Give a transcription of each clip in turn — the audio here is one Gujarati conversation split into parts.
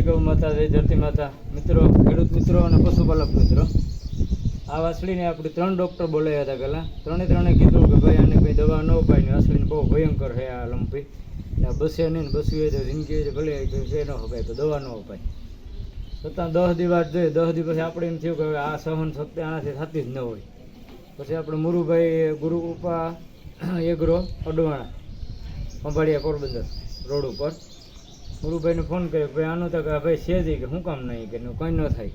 જય ગૌ માતા, જય ધરતી માતા. મિત્રો, ખેડૂત મિત્રો અને પશુપાલક મિત્રો, આ વાસળીને આપણે 3 ડૉક્ટર બોલાવ્યા હતા પહેલાં. ત્રણે કીધું કે ભાઈ આને કંઈ દવા ન અપાય ને, વાસળીને બહુ ભયંકર છે આ લંપી ને, બસે નહીં ને બસવી હોય તો જિંદગી છે ભલે એ ન અપાય તો દવા ન અપાય. છતાં 10 દી વાત જોઈએ. 10 દી પછી આપણે એમ થયું કે આ સહન શક્તિ આનાથી થતી જ ન હોય. પછી આપણે મુરુભાઈ ગુરુ ઉપા એગ્રો અડવાણા ખંભાળિયા પોરબંદર રોડ ઉપર ગુરુભાઈને ફોન કર્યો, ભાઈ આનું તો કે ભાઈ છે જ કે શું કામ નહીં કે કંઈ ન થાય.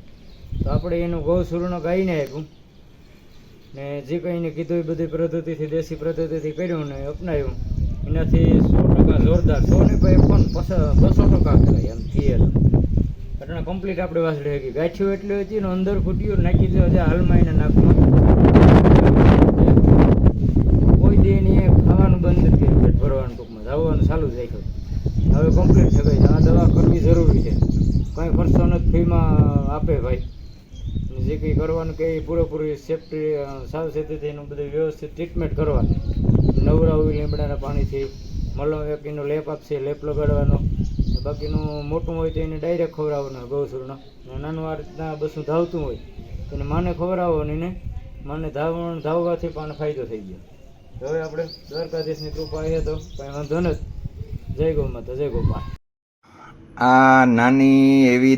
તો આપણે એનું ગૌસૂર્ણ ગાઈને આપ્યું ને જે કંઈ એને કીધું એ બધી પદ્ધતિથી દેશી પદ્ધતિથી કર્યું ને અપનાવ્યું. એનાથી 100% જોરદાર, 100 ને ભાઈ પણ 200% કરાય એમ કહીએ તો. ઘટના કમ્પ્લીટ આપણે વાસળી હતી. ગાંઠિયું એટલી હતી ને અંદર ફૂટ્યું નાખી દો છે હાલમાં એને નાખમાં કોઈ દે નહીં, ખાવાનું બંધ નથી કર્યું, પેટ ભરવાનું ટૂંકમાં ધાવવાનું ચાલુ જ રાખ્યું. હવે કમ્પ્લીટ થઈ ગઈ. આ દવા કરવી જરૂરી છે, કંઈ ખર્ચો નથી, ફ્રીમાં આપે ભાઈ. જે કંઈ કરવાનું કે પૂરેપૂરી સેફ્ટી સાવચેતીથી એનું બધું વ્યવસ્થિત ટ્રીટમેન્ટ કરવાની. નવરાવી લીમડાના પાણીથી મલમ એક એનો લેપ આપશે, લેપ લગાડવાનો. બાકીનું મોટું હોય તો એને ડાયરેક્ટ ખવડાવવાનું ગૌસૂર્ણ. નાનું આ રીતના બસું ધાવતું હોય એને માને ખવડાવો ને એને માને ધાવવાથી પણ ફાયદો થઈ ગયો. હવે આપણે દ્વારકાધીશની કૃપા એ તો કંઈ વાંધો નથી. જય ગૌ માતા, જય ગોપાલ. આ નાની એવી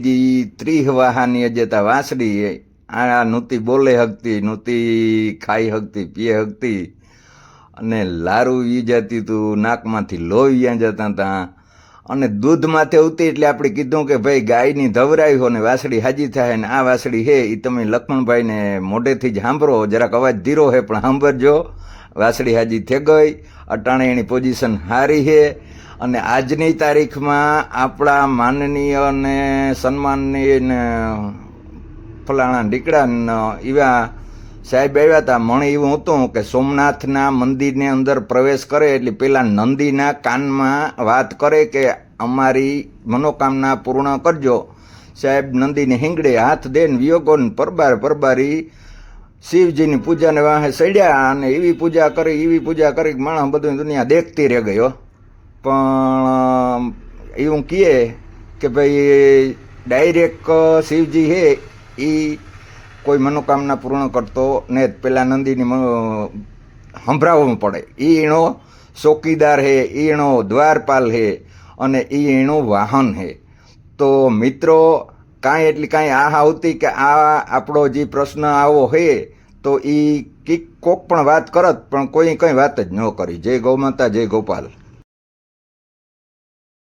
30 વાહાની અજેતા વાસળી આ નૂતી બોલે હકતી, નૂતી ખાઈ હકતી, પીએ હકતી અને લારું ઈ જતી તું, નાકમાંથી લોહી ત્યાં જતા હતા અને દૂધમાંથી આવતી. એટલે આપણે કીધું કે ભાઈ ગાયની ધવરાઈ હો ને વાસળી હાજી થાય ને આ વાસળી હે એ તમે લક્ષ્મણભાઈને મોઢેથી જ સાંભળો. જરાક અવાજ ધીરો હે પણ સાંભળજો. વાસળી હાજી થઈ ગઈ. અટાણે એની પોઝિશન સારી છે અને આજની તારીખમાં આપણા માનનીય અને સન્માનનીય ને ફલાણા ડીકડા એવા સાહેબ આવ્યા હતા. મને એવું હતું કે સોમનાથના મંદિરની અંદર પ્રવેશ કરે એટલે પેલા નંદીના કાનમાં વાત કરે કે અમારી મનોકામના પૂર્ણ કરજો. સાહેબ નંદીને હિંગડે હાથ દેને વિયોગો ને પરબારી શિવજીની પૂજાને વાહે સડ્યા અને એવી પૂજા કરી માણસ બધું દુનિયા દેખતી રહી ગયો. પણ એવું કહે કે ભાઈ ડાયરેક્ટ શિવજી હે એ કોઈ મનોકામના પૂર્ણ કરતો ને પેલા નંદીની સંભળાવવું પડે. એ એનો ચોકીદાર હે, એ એનો દ્વારપાલ હે અને એ એનું વાહન હે. તો મિત્રો કાંઈ એટલી કાંઈ આ આવતી કે આ આપણો જે પ્રશ્ન આવો હે તો એ કોક પણ વાત કરત પણ કોઈ કંઈ વાત જ ન કરી. જય ગૌ માતા, જય ગોપાલ.